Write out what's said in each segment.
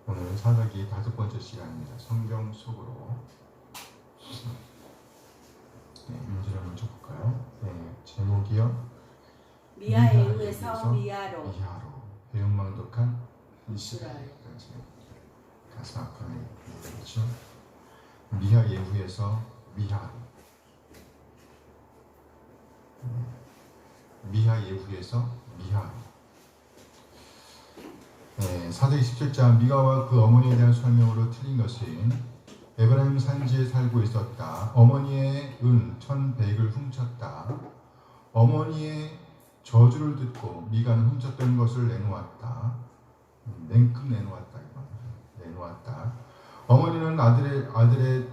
오늘 사사기 5번째 시간입니다. 성경 속으로. 네, 문제를 먼저 볼까요? 네, 제목이요. 미아의 후에서 미아로. 미아로. 배은망덕한 이스라엘. 가슴 아픈 얘기죠. 미아 예후에서 미아로. 미아 예후에서 미아로. 네, 사사기 17장 미가와 그 어머니에 대한 설명으로 틀린 것은 에브라임 산지에 살고 있었다. 어머니의 은 1100을 훔쳤다. 어머니의 저주를 듣고 미가는 훔쳤던 것을 내놓았다. 냉큼 내놓았다. 내놓았다. 어머니는 아들을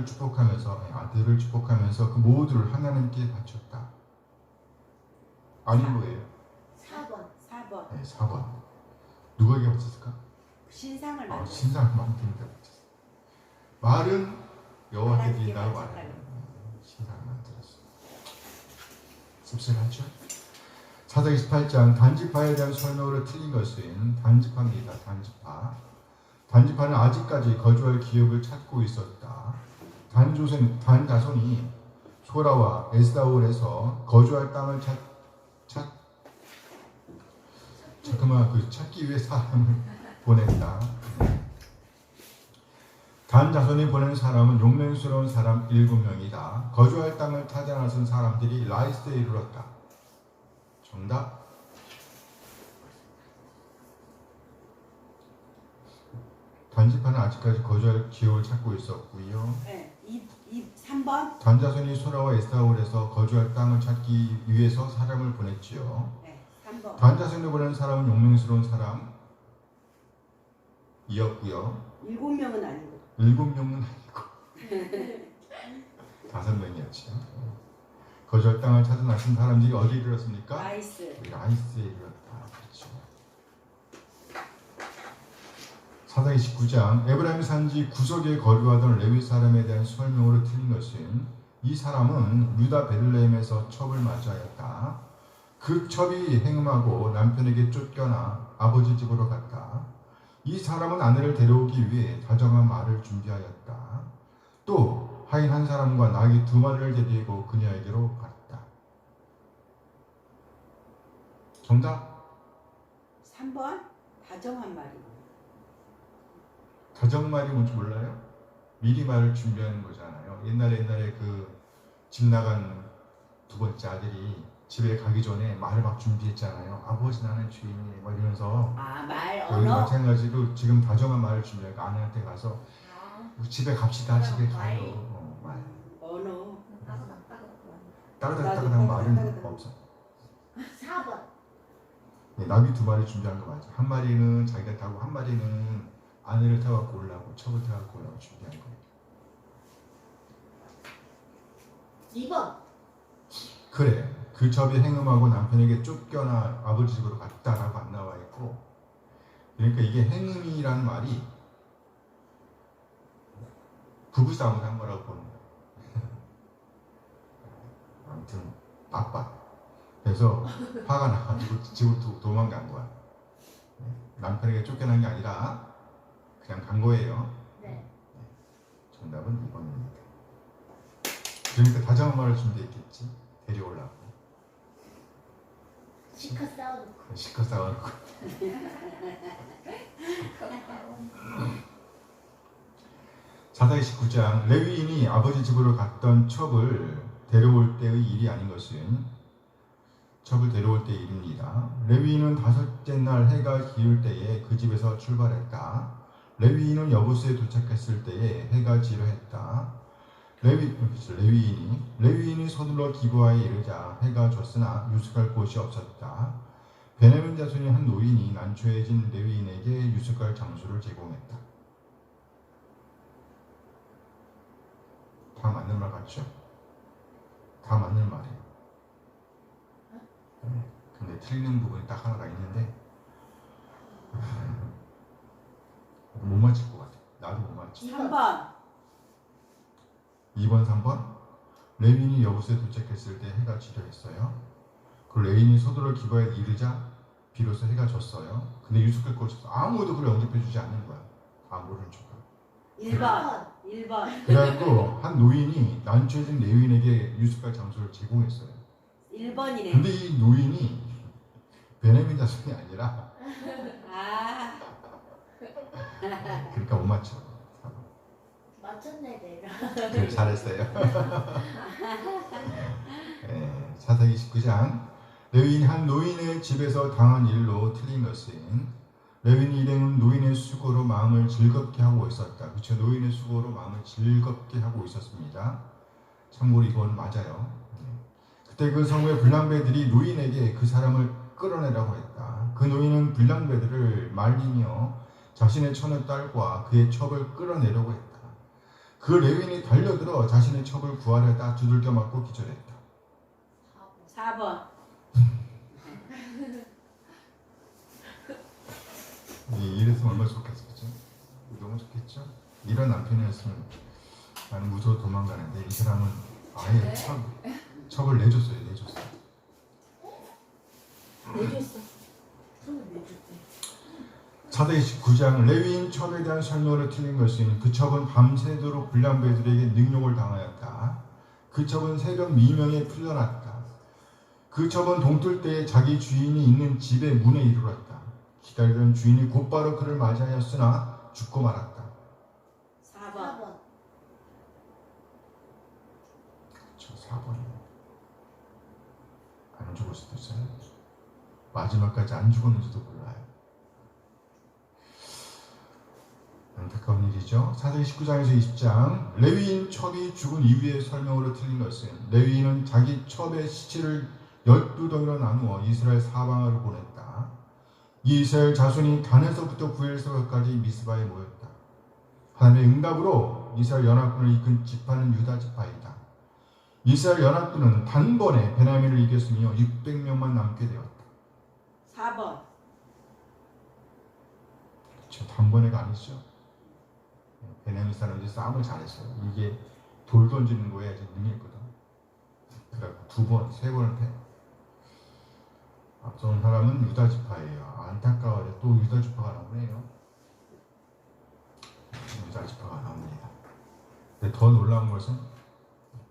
축복하면서 그 모두를 하나님께 바쳤다. 아니 뭐예요? 4번. 네, 4번. 누구에게 바쳤을까? 신상을 만들었어. 신상을 만드는데 바쳤어. 말은 여호와께 드린다고 말해요. 신상을 만들었어. 씁쓸하죠? 사사기 18장 단지파에 대한 설명으로 틀린 것은 단지파입니다. 단지파는 아직까지 거주할 기업을 찾고 있었다. 단 자손이 소라와 에스다올에서 거주할 땅을 찾기 위해 사람을 보냈다. 단 자손이 보낸 사람은 용맹스러운 사람 7명이다. 거주할 땅을 찾아 나선 사람들이 라이스에 이르렀다. 정답. 단지파는 아직까지 거주할 기업을 찾고 있었고요. 네, 3번. 단 자손이 소라와 에스다올에서 거주할 땅을 찾기 위해서 사람을 보냈지요. 네, 3번. 단 자손이 보낸 사람은 용맹스러운 사람이었고요. 7명은 아니고. 7명은 아니고 5명이었죠. 거주할 땅을 찾아 나선 사람들이 어디에 이르렀습니까? 라이스에 이르렀다. 그렇죠. 사사기 19장 에브라임 산지 구석에 거주하던 레위 사람에 대한 설명으로 틀린 것은 이 사람은 유다 베들레헴에서 첩을 맞이하였다. 그 첩이 행음하고 남편에게 쫓겨나 아버지 집으로 갔다. 이 사람은 아내를 데려오기 위해 다정한 말을 준비하였다. 또 하인 한 사람과 나귀 2마리를 데리고 그녀에게로 갔다. 정답? 3번. 다정한 말이. 다정말이 뭔지 몰라요? 미리 말을 준비하는 거잖아요. 옛날에 집 나간 2번째 아들이 집에 가기 전에 말을 막 준비했잖아요. 아버지 나는 주인이 막 이러면서. 말 여기 언어. 마찬가지로 지금 다정한 말을 준비하니까 아내한테 가서 집에 갑시다. 집에 가요. 말. 언어. 따그닥따그닥 말은 없어. 4번. 네, 나귀 2마리 준비한 거 맞아. 한 마리는 자기가 타고 한 마리는 아내를 타고 오려고 첩을 타고 오려고 준비한 거예요. 2번. 그래. 그 첩이 행음하고 남편에게 쫓겨나 아버지 집으로 갔다라고 안 나와 있고, 그러니까 이게 행음이라는 말이 부부싸움을 한 거라고 보는 거예요. 아무튼 나빠. 그래서 화가 나가지고 집으로 도망간 거야. 남편에게 쫓겨난 게 아니라 그냥 간 거예요. 네. 정답은 2번입니다. 그러니까 다정한 말을 준비했겠지. 데려오려고. 시커 싸워놓고. 실컷 싸워놓고. 사사기 19장 레위인이 아버지 집으로 갔던 첩을 데려올 때의 일이 아닌 것은 첩을 데려올 때의 일입니다. 레위인은 5째 날 해가 기울 때에 그 집에서 출발했다. 레위인은 여부스에 도착했을 때에 해가 지려했다. 레위인이 서둘러 기브아에 이르자 해가 졌으나 유숙할 곳이 없었다. 베냐민 자손이 한 노인이 난초해진 레위인에게 유숙할 장소를 제공했다. 다 맞는 말 같죠? 다 맞는 말이에요. 근데 틀리는 부분이 딱 하나가 있는데 못 맞힐 것 같아. 나도 못 맞힐. 3번. 2번, 3번. 레위인이 여부스에 도착했을 때 해가 지려했어요. 그 레위인이 서둘러 기브아에 이르자 비로소 해가 졌어요. 근데 유숙할 곳이 없어. 아무도 그를 영접해주지 않는 거야. 다 모르는 척하고. 1번. 1번. 그래갖고 한 노인이 난처해진 레위인에게 유숙할 장소를 제공했어요. 1번이네. 근데 이 노인이 베냐민 자손이 아니라 아. 그러니까 못 맞춰. 맞췄네 내가. 그래, 잘했어요. 네, 사사기 19장 레위인 한 노인의 집에서 당한 일로 틀린 것은 레위인 일행은 노인의 수고로 마음을 즐겁게 하고 있었다. 그렇죠? 노인의 수고로 마음을 즐겁게 하고 있었습니다. 참고로 이건 맞아요. 그때 그 성의 불량배들이 노인에게 그 사람을 끌어내라고 했다. 그 노인은 불량배들을 말리며 자신의 처는 딸과 그의 첩을 끌어내려고 했다. 그 레위인이 달려들어 자신의 첩을 구하려다 두들겨 맞고 기절했다. 4번. 이랬으면 얼마나 좋겠었죠? 너무 좋겠죠? 이런 남편이었으면 나는 무서워 도망가는데 이 사람은 아예 첩을 내줬어요. 내줬어. 손을 내줬대. 사도행 19장 레위인 첩에 대한 설명으로 틀린 것은 그 첩은 밤새도록 불량배들에게 능욕을 당하였다. 그 첩은 새벽 미명에 풀려났다. 그 첩은 동틀 때에 자기 주인이 있는 집의 문에 이르렀다. 기다리던 주인이 곧바로 그를 맞이하였으나 죽고 말았다. 4번. 4번. 저 4번이요. 안 죽을 수도 있어요. 마지막까지 안 죽었는지도 몰라요. 안타까운 일이죠. 사도행 19장에서 20장 레위인 첩이 죽은 이후의 설명으로 틀린 것은 레위인은 자기 첩의 시체를 12덩이로 나누어 이스라엘 사방으로 보냈다. 이 이스라엘 자손이 단에서부터 부엘세바까지 미스바에 모였다. 하나님의 응답으로 이스라엘 연합군을 이끈 지파는 유다 지파이다. 이스라엘 연합군은 단번에 베냐민을 이겼으며 600명만 남게 되었다. 4번. 그렇죠. 단번에가 아니죠. 베냐민 사람들이 싸움을 잘했어요. 이게 돌 던지는 거에 아주 능했거든. 그래갖고 2번, 3번을 패. 앞선 사람은 유다 지파예요. 안타까워요. 또 유다 지파가 나오네요. 유다 지파가 나옵니다. 근데 더 놀라운 것은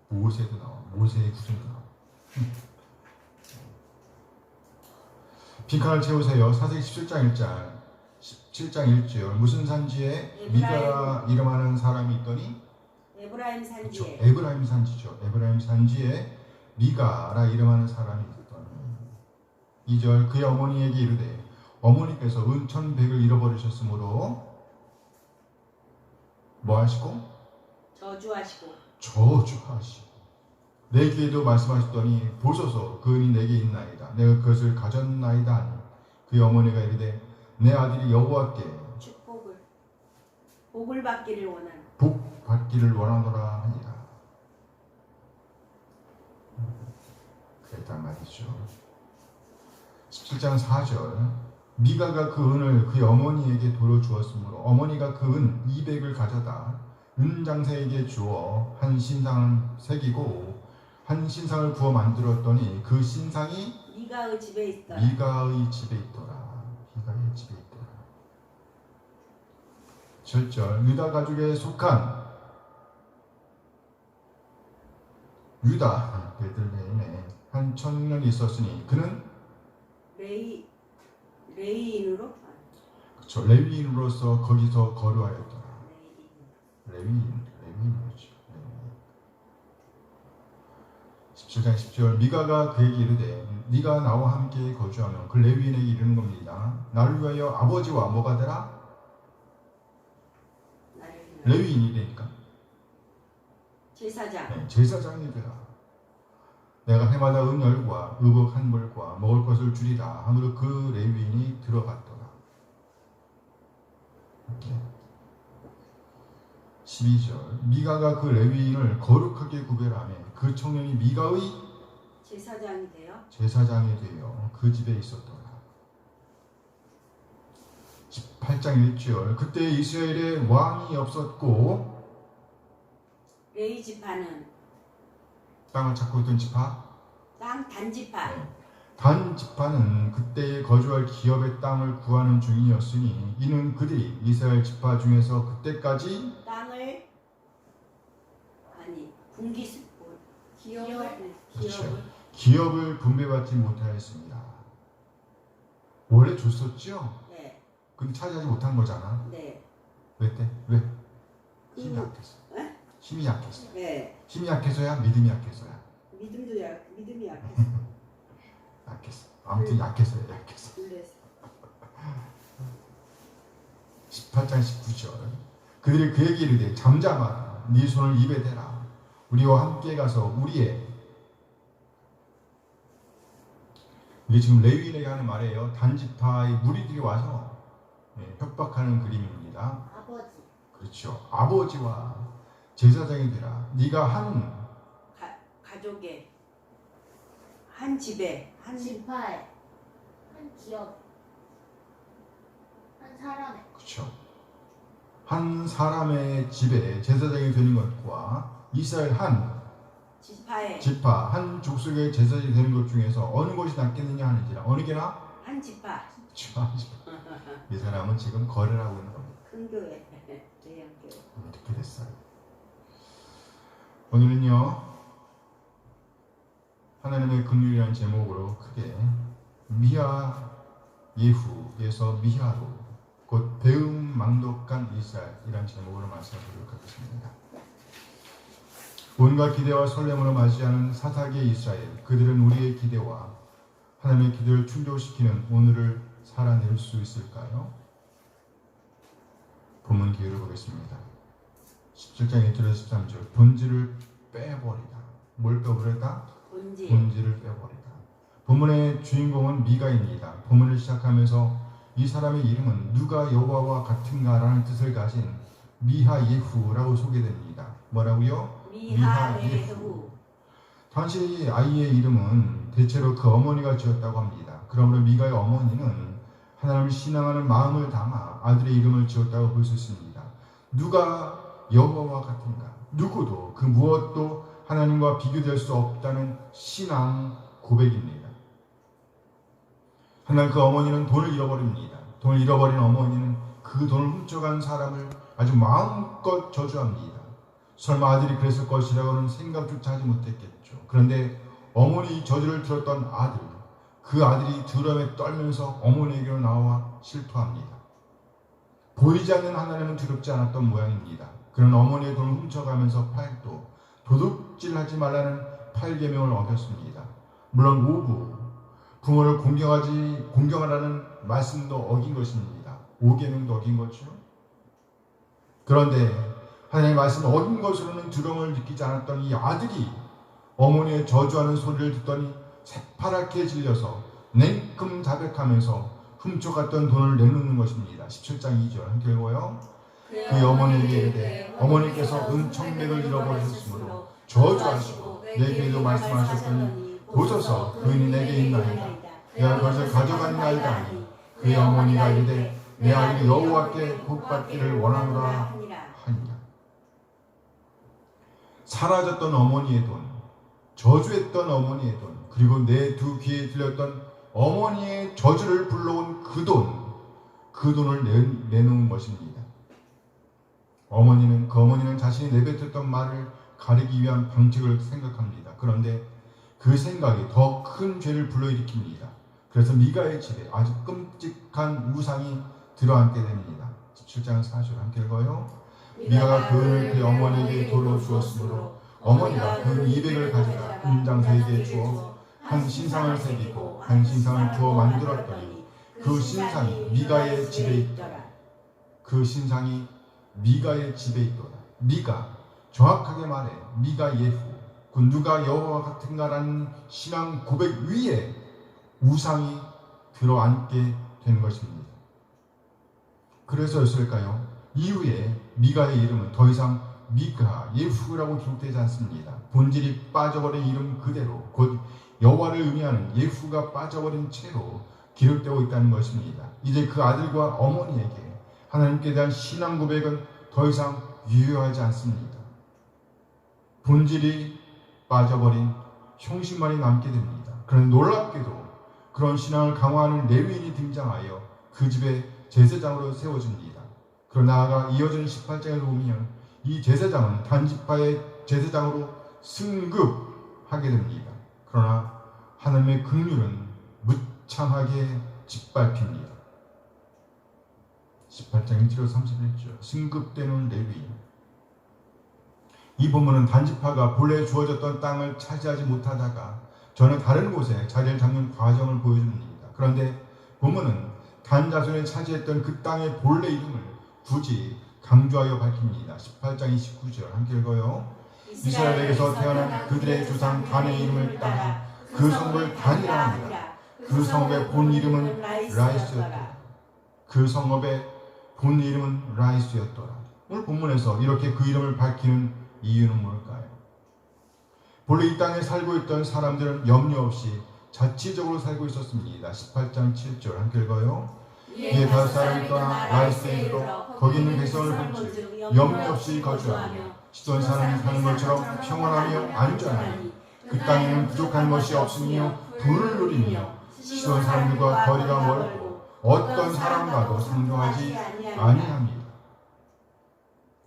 모세도 나와. 모세의 구성도 나와. 빈칸을 채우세요. 사세기 17장 1절 무슨 산지에 미가라 이름하는 사람이 있더니 에브라임 그렇죠. 산지에. 에브라임 산지죠. 에브라임 산지에 미가라 이름하는 사람이 있더니 2절 그의 어머니에게 이르되 어머니께서 은천백을 잃어버리셨으므로 뭐 하시고? 저주하시고. 저주하시고 내 귀에도 말씀하셨더니 보소서 그 은이 내게 있나이다. 내가 그것을 가졌나이다 하니 그의 어머니가 이르되 내 아들이 여호와께 축복을. 복을 받기를 원하는. 복 받기를 원하노라 하니라. 그랬단 말이죠. 17장 4절 미가가 그 은을 그의 어머니에게 돌려주었으므로 어머니가 그 은 200을 가져다 은장사에게 주어 한 신상을 새기고 한 신상을 부어 만들었더니 그 신상이 미가의 집에 있더라. 미가의 집에 있더라. 미가의 집에 있더라. 7절 유다 가족에 속한 유다 베들레헴에 한 청년이 있었으니 그는 레이인으로? 그렇죠. 레위인으로서 거기서 거류하였더라. 레위인이죠. 17장 10절 미가가 그에게 이르되 네가 나와 함께 거주하면 그 레위인에게 이르는 겁니다. 나를 위하여 아버지와 뭐가 되라? 레위인이니까 제사장. 네, 제사장이 되라. 내가 해마다 은열과 의복 한 벌과 먹을 것을 주리라 하므로 그 레위인이 들어갔더라. 12절 미가가 그 레위인을 거룩하게 구별하며 그 청년이 미가의 제사장이 되어 그 집에 있었더라. 18장 1절 그때 이스라엘에 왕이 없었고 레위 지파는 땅을 찾고 있던 지파 땅 단지파. 네. 단 지파는 그때에 거주할 기업의 땅을 구하는 중이었으니 이는 그들이 이스라엘 지파 중에서 그때까지 땅을 아니 분기수 기업을 그렇죠. 기업을 분배받지 못하였습니다. 원래 줬었죠? 네. 근데 차지하지 못한 거잖아. 네. 왜 때? 왜? 힘이 약했어. 에? 힘이 약했어. 네. 힘이 약해서야? 믿음이 약해서야? 믿음이 약했어. 약했어. 아무튼 약했어요. 약했어. 그래서 18장 19절 그들이 그에게 이르되 잠잠하라 네 손을 입에 대라 우리와 함께 가서 우리의 이게 지금 레위인에게 하는 말이에요. 단지파의 무리들이 와서 협박하는 그림입니다. 아버지 그렇죠. 아버지와 제사장이 되라. 네가 한 가족의 한 집에 한 지파에 한 기업 한 사람의 그렇죠. 한 사람의 집에 제사장이 되는 것과 이스라엘 한 지파에 지파 한 족속의 제사장이 되는 것 중에서 어느 것이 낫겠느냐 하는지라 어느 게나? 한 지파 이 사람은 지금 거래를 하고 있는 겁니다. 큰 교회 대형교회 이렇게 됐어요. 오늘은요 하나님의 긍휼이라는 제목으로 크게 미하 예후에서 미하로 곧 배은망덕한 이스라엘이라는 제목으로 말씀드리도록 하겠습니다. 온갖 기대와 설렘으로 맞이하는 사사기의 이스라엘 그들은 우리의 기대와 하나님의 기대를 충족시키는 오늘을 살아낼 수 있을까요? 본문 기회를 보겠습니다. 17장 1절에서 13절 본질을 빼버리다. 뭘 빼버리다? 본질을 빼버리다. 본문의 주인공은 미가입니다. 본문을 시작하면서 이 사람의 이름은 누가 여호와와 같은가라는 뜻을 가진 미하예후라고 소개됩니다. 뭐라고요? 미하예후. 당시 아이의 이름은 대체로 그 어머니가 지었다고 합니다. 그러므로 미가의 어머니는 하나님을 신앙하는 마음을 담아 아들의 이름을 지었다고 볼 수 있습니다. 누가 여호와와 같은가? 누구도 그 무엇도 하나님과 비교될 수 없다는 신앙 고백입니다. 하나 그 어머니는 돈을 잃어버립니다. 돈을 잃어버린 어머니는 그 돈을 훔쳐간 사람을 아주 마음껏 저주합니다. 설마 아들이 그랬을 것이라고는 생각조차 하지 못했겠죠. 그런데 어머니 저주를 들었던 아들, 그 아들이 두려움에 떨면서 어머니에게로 나와 실토합니다. 보이지 않는 하나님은 두렵지 않았던 모양입니다. 그런 어머니의 돈을 훔쳐가면서 8도 도둑질하지 말라는 8계명을 어겼습니다. 물론 오부 부모를 공경하라는 말씀도 어긴 것입니다. 5계명도 어긴 거죠. 그런데 하나님의 말씀을 어긴 것으로는 두려움을 느끼지 않았던 이 아들이 어머니의 저주하는 소리를 듣더니 새파랗게 질려서 냉큼 자백하면서 훔쳐갔던 돈을 내놓는 것입니다. 17장 2절 함께 읽어요. 그 어머니에게 이르되 어머니께서 은천백을 잃어버리셨으므로 저주하시고 내게도 말씀하셨더니 보소서 그인이 내게 있나이다. 내가 그것을 가져갔나이다 하니 그의 어머니가 이르되 내 아들이 여호와께 복받기를 원하노라 하니라. 사라졌던 어머니의 돈, 저주했던 어머니의 돈, 그리고 내 두 귀에 들렸던 어머니의 저주를 불러온 그 돈을 내놓은 것입니다. 그 어머니는 자신이 내뱉었던 말을 가리기 위한 방책을 생각합니다. 그런데 그 생각이 더 큰 죄를 불러일으킵니다. 그래서 미가의 집에 아주 끔찍한 우상이 들어앉게 됩니다. 17장 4절 함께 읽어요. 미가가 그 은을 그의 어머니에게 돌로 주었으므로 어머니가 그 200을 가져다 금장서에게 주어 한 신상을 새기고 한 신상을 부어 만들었더니 그 신상이 미가의 집에 있더라. 그 신상이 미가의 집에 있더라. 미가, 정확하게 말해 미가 예후, 그 누가 여호와와 같은가라는 신앙 고백 위에 우상이 들어앉게 된 것입니다. 그래서였을까요? 이후에 미가의 이름은 더 이상 미가 예후라고 기록되지 않습니다. 본질이 빠져버린 이름 그대로 곧 여호와를 의미하는 예후가 빠져버린 채로 기록되고 있다는 것입니다. 이제 그 아들과 어머니에게 하나님께 대한 신앙 고백은 더 이상 유효하지 않습니다. 본질이 빠져버린 형식만이 남게 됩니다. 그런데 놀랍게도 그런 신앙을 강화하는 레위인이 등장하여 그 집의 제사장으로 세워집니다. 그러나 나아가 이어지는 18장을 보면 이 제사장은 단지파의 제사장으로 승급하게 됩니다. 그러나 하나님의 긍휼은 무참하게 짓밟힙니다. 18장 1절 31절 승급되는 레위인. 이 본문은 단지파가 본래 주어졌던 땅을 차지하지 못하다가 전혀 다른 곳에 자리를 잡는 과정을 보여줍니다. 그런데 본문은 단 자손이 차지했던 그 땅의 본래 이름을 굳이 강조하여 밝힙니다. 18장 29절 함께 읽어요. 이스라엘에게서 태어난 그들의 조상 단의 이름을 따라 그 성읍을 단이라 합니다. 그 성읍의 본 이름은 라이스였더라. 그 성읍의 본 이름은 라이스였더라. 오늘 본문에서 이렇게 그 이름을 밝히는 이유는 뭘까요? 본래 이 땅에 살고 있던 사람들은 염려 없이 자치적으로 살고 있었습니다. 18장 7절 함께 읽어요. 이에 다섯 사람이 떠나 라이스에 이르러 거기 있는 백성을 본즉 염려 없이 거주하며 시돈 사람이 사는 것처럼 평안하며 안전하니 그 땅에는 부족한 것이 없으며 부를 누리며 시돈 사람들과 거리가 멀고 어떤 사람과도 상종하지 아니합니다.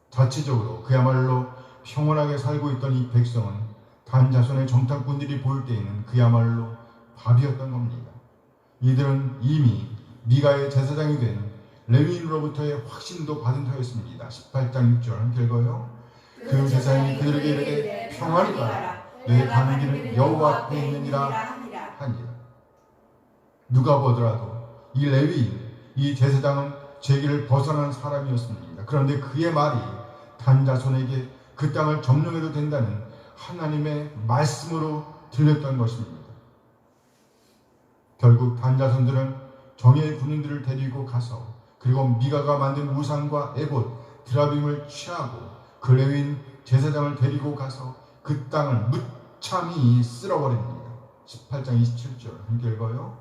자치적으로 그야말로 평온하게 살고 있던 이 백성은 단 자손의 정탐꾼들이 보일 때에는 그야말로 밥이었던 겁니다. 이들은 이미 미가의 제사장이 된 레위인으로부터의 확신도 받은 터였습니다. 18장 6절 함께 읽어요. 그 제사장이 그들에게 이르되 평안히 가라 내 가는 길은 여호와 앞에 있느니라 하니라. 누가 보더라도 이 레위인, 이 제사장은 죄를 벗어난 사람이었습니다. 그런데 그의 말이 단 자손에게 그 땅을 점령해도 된다는 하나님의 말씀으로 들렸던 것입니다. 결국 단 자손들은 정예의 군인들을 데리고 가서 그리고 미가가 만든 우상과 에봇, 드라빔을 취하고 그 레위인 제사장을 데리고 가서 그 땅을 무참히 쓸어버립니다. 18장 27절 함께 읽어요.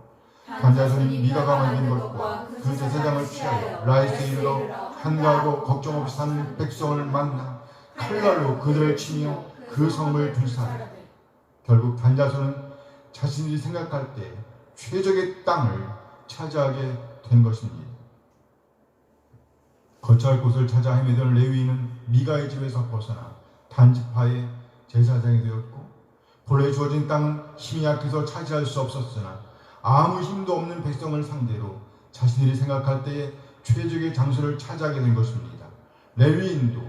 단 자손이 미가가 만든 것과 그 제사장을 취하여 라이스에 이르러 한가하고 걱정 없이 사는 백성을 만나 칼날로 그들을 치며 그 성을 불사하여 결국 단 자손은 자신들이 생각할 때 최적의 땅을 차지하게 된 것입니다. 거처할 곳을 찾아 헤매던 레위인은 미가의 집에서 벗어나 단지파의 제사장이 되었고 본래 주어진 땅은 힘이 약해서 차지할 수 없었으나 아무 힘도 없는 백성을 상대로 자신들이 생각할 때에 최적의 장소를 차지하게 된 것입니다. 레위인도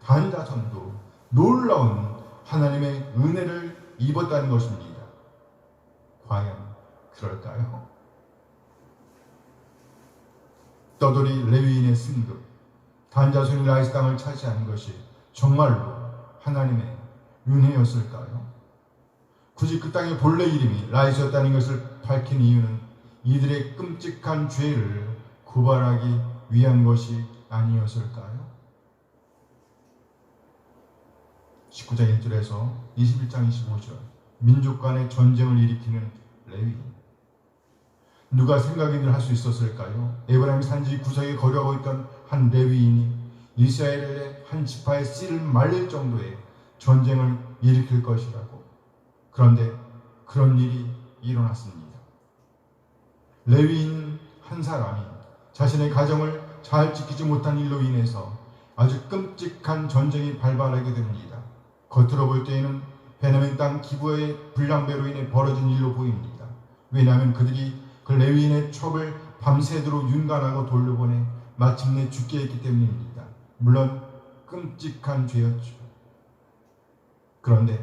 단 자손도 놀라운 하나님의 은혜를 입었다는 것입니다. 과연 그럴까요? 떠돌이 레위인의 승급, 단 자손이 라이스 땅을 차지하는 것이 정말로 하나님의 은혜였을까요? 굳이 그 땅의 본래 이름이 라이스였다는 것을 밝힌 이유는 이들의 끔찍한 죄를 고발하기 위한 것이 아니었을까요? 19장 1절에서 21장 25절 민족 간의 전쟁을 일으키는 레위인. 누가 생각인을 할 수 있었을까요? 에브라임 산지 구석에 거류하고 있던 한 레위인이 이스라엘의 한 지파의 씨를 말릴 정도의 전쟁을 일으킬 것이라고. 그런데 그런 일이 일어났습니다. 레위인 한 사람이 자신의 가정을 잘 지키지 못한 일로 인해서 아주 끔찍한 전쟁이 발발하게 됩니다. 겉으로 볼 때에는 베냐민 땅 기브의 불량배로 인해 벌어진 일로 보입니다. 왜냐하면 그들이 그 레위인의 첩을 밤새도록 윤관하고 돌려보내 마침내 죽게 했기 때문입니다. 물론 끔찍한 죄였죠. 그런데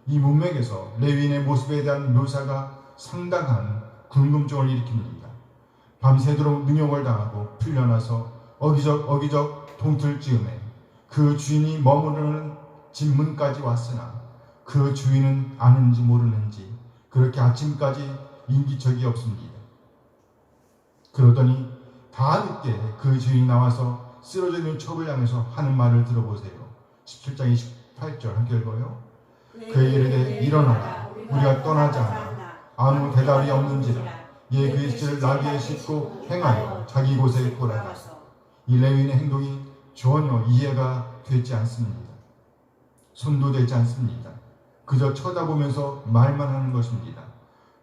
이 문맥에서 레위인의 모습에 대한 묘사가 상당한 궁금증을 일으킵니다. 밤새도록 능욕을 당하고 풀려나서 어기적 동틀 즈음에 그 주인이 머무르는 집 문까지 왔으나 그 주인은 아는지 모르는지 그렇게 아침까지 인기척이 없습니다. 그러더니 다 늦게 그 주인이 나와서 쓰러져 있는 첩을 향해서 하는 말을 들어보세요. 17장 28절 함께 읽어요. 그에게 이르되 일어나라 우리가 떠나자. 아무 대답이 없는지라 예 그의 시체를 나귀에 싣고 행하여 자기 곳에 돌아갔어. 이 레위인의 행동이 전혀 이해가 되지 않습니다. 손도 되지 않습니다. 그저 쳐다보면서 말만 하는 것입니다.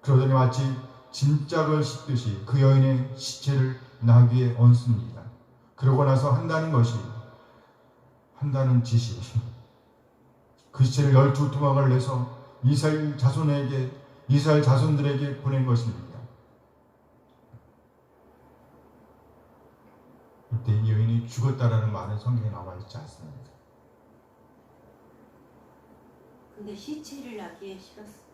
그러더니 마치 짐짝을 씻듯이 그 여인의 시체를 나귀에 얹습니다. 그러고 나서 한다는 짓이 그 시체를 12토막을 내서 이스라엘 자손들에게 보낸 것입니다. 이때 이 여인이 죽었다라는 말은 성경에 나와 있지 않습니다. 근데 시체를 나기에 싫었어.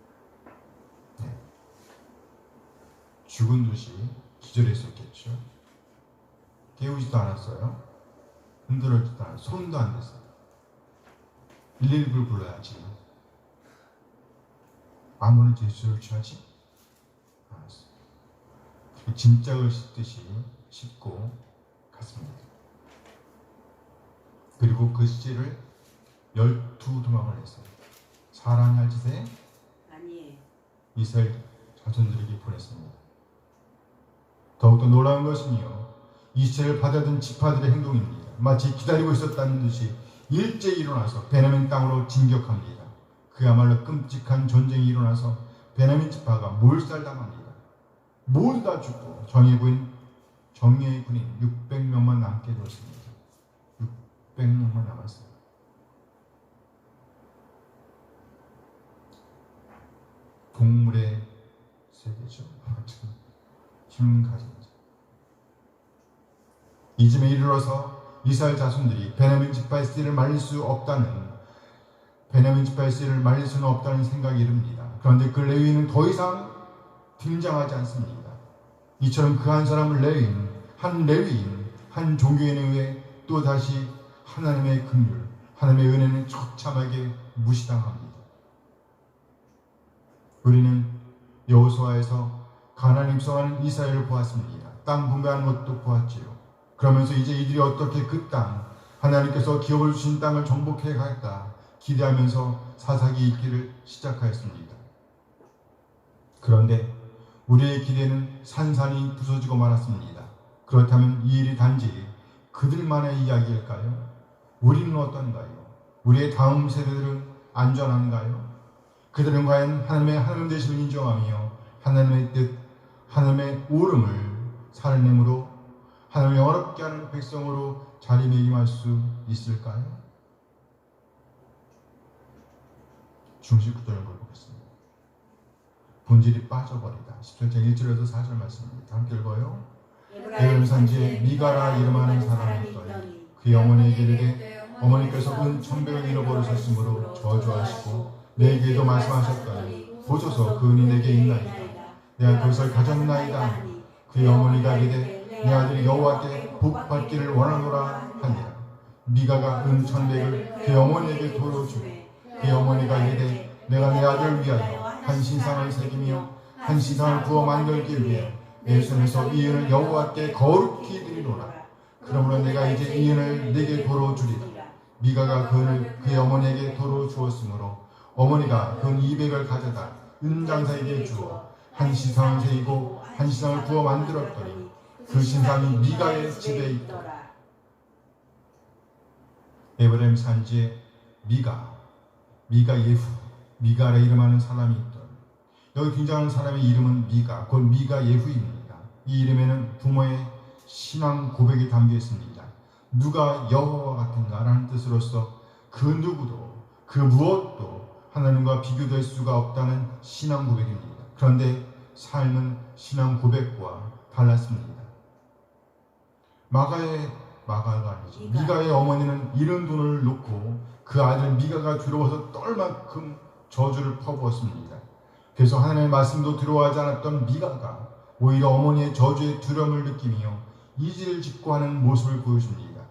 죽은 듯이 기절했었겠죠. 깨우지도 않았어요. 흔들어지도 않았어요. 손도 안 댔어요. 119를 불러야지. 아무런 제스처를 취하지 않았어요. 그리고 짐짝을 씻듯이 씻고 갔습니다. 그리고 그 시체를 12도망을 했어요. 사람이 할 짓에 아니에요. 이스라엘 자손들에게 보냈습니다. 더욱더 놀라운 것은요, 이 시체를 받아든 지파들의 행동입니다. 마치 기다리고 있었다는 듯이 일제히 일어나서 베냐민 땅으로 진격합니다. 그야말로 끔찍한 전쟁이 일어나서 베냐민 지파가 몰살당합니다. 모두 다 죽고 정예의 군인 600명만 남게 되었습니다. 600명만 남았어요. 동물의 세계죠. 힘 가진 자. 이쯤에 이르러서 이스라엘 자손들이 베냐민 지파의 씨를 말릴 수 없다는 생각이 이릅니다. 그런데 그 레위인은 더 이상 등장하지 않습니다. 이처럼 그 한 사람을 한 레위인, 한 종교인에 의해 또 다시 하나님의 긍휼, 하나님의 은혜는 처참하게 무시당합니다. 우리는 여호수아에서 가나안 입성하는 이스라엘을 보았습니다. 땅 분배하는 것도 보았지요. 그러면서 이제 이들이 어떻게 그 땅, 하나님께서 기업을 주신 땅을 정복해 가겠다 기대하면서 사사기 읽기를 시작하였습니다. 그런데 우리의 기대는 산산이 부서지고 말았습니다. 그렇다면 이 일이 단지 그들만의 이야기일까요? 우리는 어떤가요? 우리의 다음 세대들은 안전한가요? 그들은 과연 하나님 되심을 인정하며 하나님의 뜻, 하나님의 오름을 살아내므로 하나님을 영화롭게 하는 백성으로 자리매김할 수 있을까요? 중심 구절을 보겠습니다. 본질이 빠져버리다. 17장 1절에서 4절 말씀입니다. 함께 읽어요. 에브라임 산지에 미가라 이름하는 사람이 있더니 그 어머니에게 이르되 어머니께서 은 천백을 잃어버리셨으므로 저주하시고 내게도 말씀하셨더니 보소서 그 은이 내게 있나이다. 내가 그것을 가졌나이다. 그의 어머니가 이르되 내 아들이 여호와께 복받기를 원하노라 하니라. 미가가 은 천백을 그의 어머니에게 돌려주고 그의 어머니가 이르되 내가 내 아들을 위하여 한 신상을 새기며 한 신상을 구워 만들기 위해 내 손에서 이 은을 여호와께 거룩히 드리노라. 그러므로 내가 이제 이 은을 내게 도로 주리라. 미가가 그 은을 그의 어머니에게 도로 주었으므로 어머니가 그 은 200을 가져다 은장사에게 주어 한 신상을 새기고 한 신상을 구워 만들었더니 그 신상이 미가의 집에 있더라. 에브라임 산지에 미가 예후, 미가라 이름하는 사람이 있더라. 여기 등장하는 사람의 이름은 미가, 곧 미가 예후입니다. 이 이름에는 부모의 신앙 고백이 담겨 있습니다. 누가 여호와 같은가 라는 뜻으로서 그 누구도 그 무엇도 하나님과 비교될 수가 없다는 신앙 고백입니다. 그런데 삶은 신앙 고백과 달랐습니다. 미가의 어머니는 잃은 돈을 놓고 그 아들 미가가 두려워서 떨만큼 저주를 퍼부었습니다. 그래서 하나님의 말씀도 들어하지 않았던 미가가 오히려 어머니의 저주의 두려움을 느끼며 이지를 짓고 하는 모습을 보여줍니다.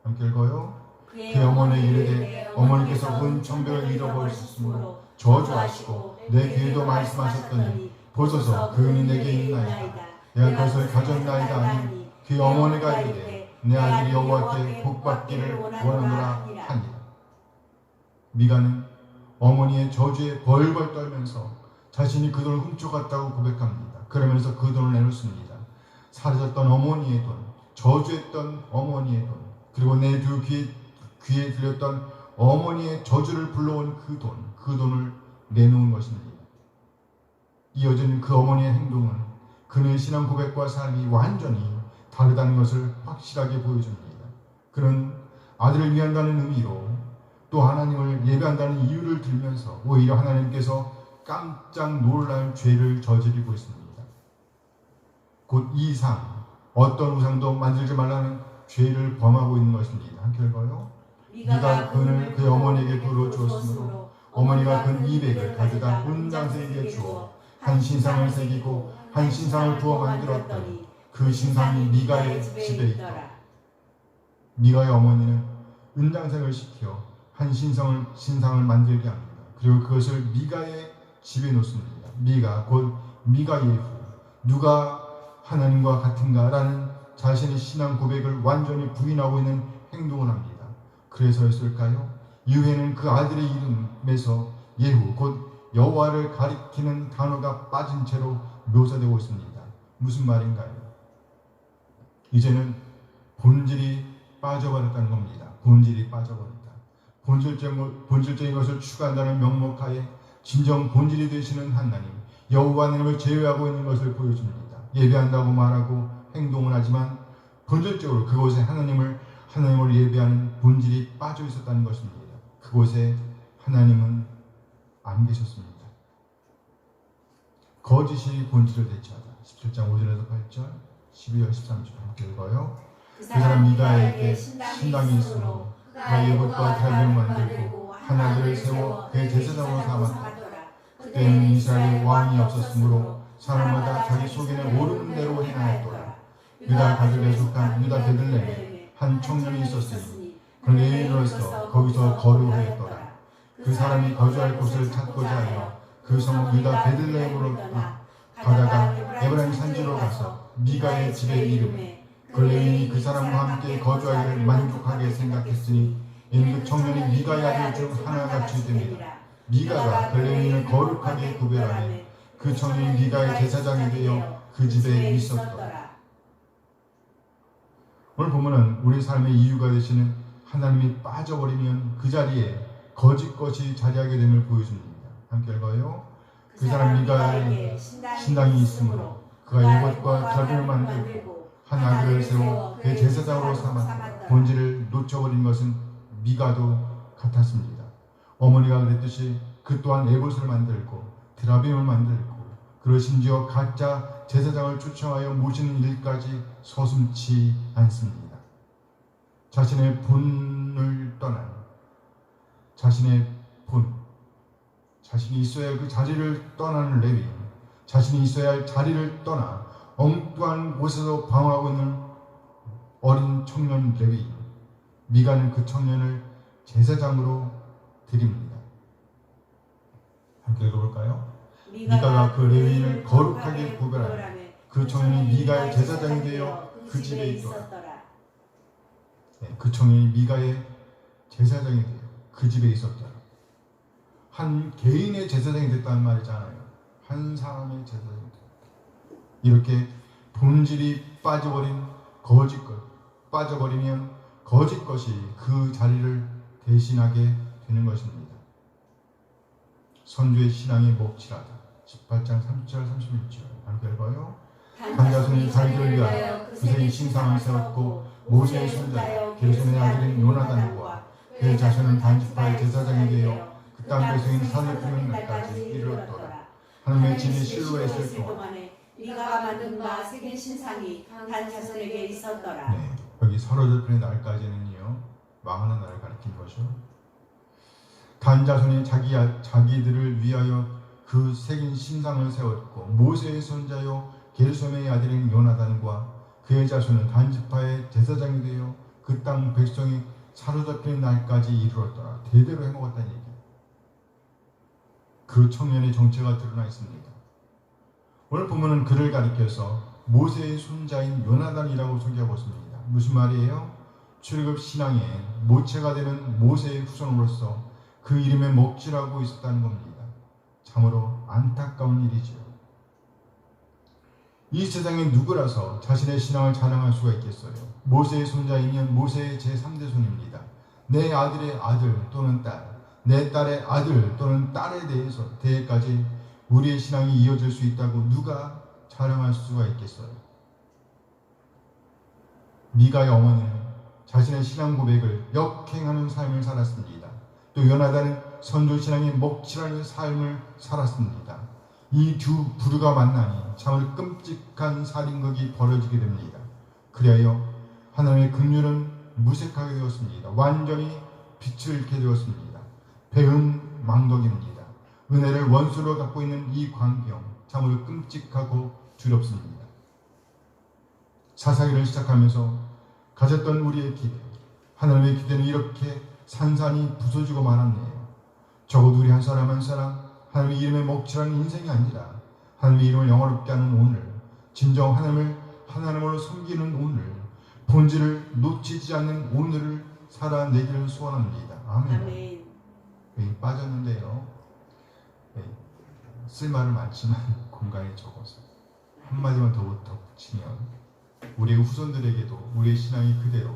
함께 읽어요. 그의 어머니에게 이르되 어머니께서 은 천백을 잃어버리셨으므로 저주하시고 내 귀에도 말씀하셨더니 보소서 그 은이 내게 있나이다. 내가 그것을 가졌나이다 하니 그의 어머니가 이르되 내 아들이 여호와께 복받기를 원하노라 하니라. 미가는 어머니의 저주에 벌벌 떨면서 자신이 그 돈을 훔쳐갔다고 고백합니다. 그러면서 그 돈을 내놓습니다. 사라졌던 어머니의 돈, 저주했던 어머니의 돈, 그리고 내 두 귀에 들렸던 어머니의 저주를 불러온 그 돈을 내놓은 것입니다. 이어진 그 어머니의 행동은 그의 신앙 고백과 삶이 완전히 다르다는 것을 확실하게 보여줍니다. 그는 아들을 위한다는 의미로 또 하나님을 예배한다는 이유를 들면서 오히려 하나님께서 깜짝 놀랄 죄를 저지르고 있습니다. 곧 이상 어떤 우상도 만들지 말라는 죄를 범하고 있는 것입니다. 한 결과요. 네가 그는 그의 어머니에게 불어 주었으므로 어머니가 근 200을 가져다 은장새에게 주어 한 신상을 새기고 한 신상을 부어 만들었더니 그 신상이 미가의 집에 있더라. 미가의 어머니는 은장색을 시켜 한 신상을 만들게 합니다. 그리고 그것을 미가의 집에 놓습니다. 미가 곧 미가 예후, 누가 하나님과 같은가 라는 자신의 신앙 고백을 완전히 부인하고 있는 행동을 합니다. 그래서였을까요? 이후에는 그 아들의 이름에서 예후 곧 여호와를 가리키는 단어가 빠진 채로 묘사되고 있습니다. 무슨 말인가요? 이제는 본질이 빠져버렸다는 겁니다. 본질이 빠져버린다. 본질적인 것을 추구한다는 명목하에 진정 본질이 되시는 하나님, 여호와 하나님을 제외하고 있는 것을 보여줍니다. 예배한다고 말하고 행동을 하지만 본질적으로 그곳에 하나님을 예배하는 본질이 빠져 있었다는 것입니다. 그곳에 하나님은 안 계셨습니다. 거짓이 본질을 대체하다. 17장 5절에서 8절, 12절, 13절 함께 읽어요. 그 사람 미가에게 신당이 있으므로 그가 예봇과 달을 만들고 하나들을 세워 그의 제사장으로 삼았다. 그때는 이스라엘에 왕이 없었으므로 사람마다 자기 속에는 오르는 대로 행하였더라. 유다 가족에 속한 유다 베들레헴에 한 청년이 있었으니 그 레위인으로서 거기서 거류하였더라. 그 사람이 거주할 곳을 찾고자 하여 그 성읍 유다 베들레헴으로 가다가 에브라임 산지로 가서 미가의 집에 이르매 그 레위인이 그 사람과 함께 거주하기를 만족하게 생각했으니 이는 그 청년이 미가의 아들 중 하나같이 됩니다. 미가가 그 레위인을 거룩하게 구별하며 그 청년이 미가의 제사장이 되어 그 집에 있었더라. 오늘 보면은 우리 삶의 이유가 되시는 하나님이 빠져버리면 그 자리에 거짓 것이 자리하게 됨을 보여줍니다. 함께 읽어요. 그 사람 미가에 신당이 있으므로 그가 예봇과 달을 만들고 한 아들을 세워 그의 제사장으로 삼았다. 본질을 놓쳐버린 것은 미가도 같았습니다. 어머니가 그랬듯이 그 또한 예봇을 만들고 드라빔을 만들고 그리고 심지어 가짜 제사장을 초청하여 모시는 일까지 서슴지 않습니다. 자신의 본을 떠난 자신이 있어야 할 그 자리를 떠나는 레위, 자신이 있어야 할 자리를 떠나 엉뚱한 곳에서 방황하고 있는 어린 청년 레위, 미가는 그 청년을 제사장으로 드립니다. 함께 읽어볼까요? 미가가 그 레위인을 거룩하게 구별하며 그 청년이 미가의 제사장이 되어 그 집에 있더라. 그 청년이 미가의 제사장이 되어 그 집에 있었더라. 한 개인의 제사장이 됐다는 말이잖아요. 한 사람의 제사장이 됐다. 이렇게 본질이 빠져버리면 거짓 것이 그 자리를 대신하게 되는 것입니다. 선주의 신앙이 먹칠하다. 18장 30절 31절 함께 읽어요. 단자손이 자기를 위하여 그새의 신상을 세웠고 모세의 손자여 게르솜의 아들인 요나단과 그의 자손은 단지파의 제사장이 되어 그 땅 백성인 산을 푸는 날까지 이르렀더라. 하나님의 진이 실로에 있을 동안에 미가가 만든 바 새긴 신상이 단 자손에게 있었더라. 네, 여기 서로들의 날까지는요 망하는 날을 가리킨 거죠. 단 자손이 자기들을 위하여 그 새긴 신상을 세웠고 모세의 손자요 게르솜의 아들인 요나단과 그의 자손은 단지파의 제사장이 되어 그 땅 백성이 사로잡힌 날까지 이르렀더라. 대대로 해먹었다는 얘기. 그 청년의 정체가 드러나 있습니다. 오늘 보면은 그를 가리켜서 모세의 손자인 요나단이라고 소개하고 있습니다. 무슨 말이에요? 출애굽 신앙의 모체가 되는 모세의 후손으로서 그 이름에 먹칠하고 있었다는 겁니다. 참으로 안타까운 일이죠. 이 세상에 누구라서 자신의 신앙을 자랑할 수가 있겠어요? 모세의 손자이면 모세의 제3대 손입니다. 내 아들의 아들 또는 딸, 내 딸의 아들 또는 딸에 대해까지 우리의 신앙이 이어질 수 있다고 누가 자랑할 수가 있겠어요? 미가의 어머니는 자신의 신앙 고백을 역행하는 삶을 살았습니다. 또 요나단은 선조신앙의 먹칠하는 삶을 살았습니다. 이 두 부류가 만나니 참으로 끔찍한 살인극이 벌어지게 됩니다. 그리하여 하나님의 긍휼은 무색하게 되었습니다. 완전히 빛을 잃게 되었습니다. 배은망덕입니다. 은혜를 원수로 갖고 있는 이 광경 참으로 끔찍하고 두렵습니다. 사사기를 시작하면서 가졌던 우리의 기대, 하나님의 기대는 이렇게 산산이 부서지고 말았네요. 적어도 우리 한 사람 한 사람 하나님의 이름에 먹칠하는 인생이 아니라 하나님의 이름을 영화롭게 하는 오늘, 진정 하나님으로 섬기는 오늘, 본질을 놓치지 않는 오늘을 살아내기를 소원합니다. 아멘. 아멘. 여기 빠졌는데요. 쓸 말은 많지만 공간이 적어서 한마디만 더 붙이면 우리의 후손들에게도 우리의 신앙이 그대로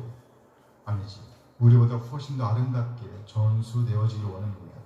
아니지 우리보다 훨씬 더 아름답게 전수되어지기를 원합니다.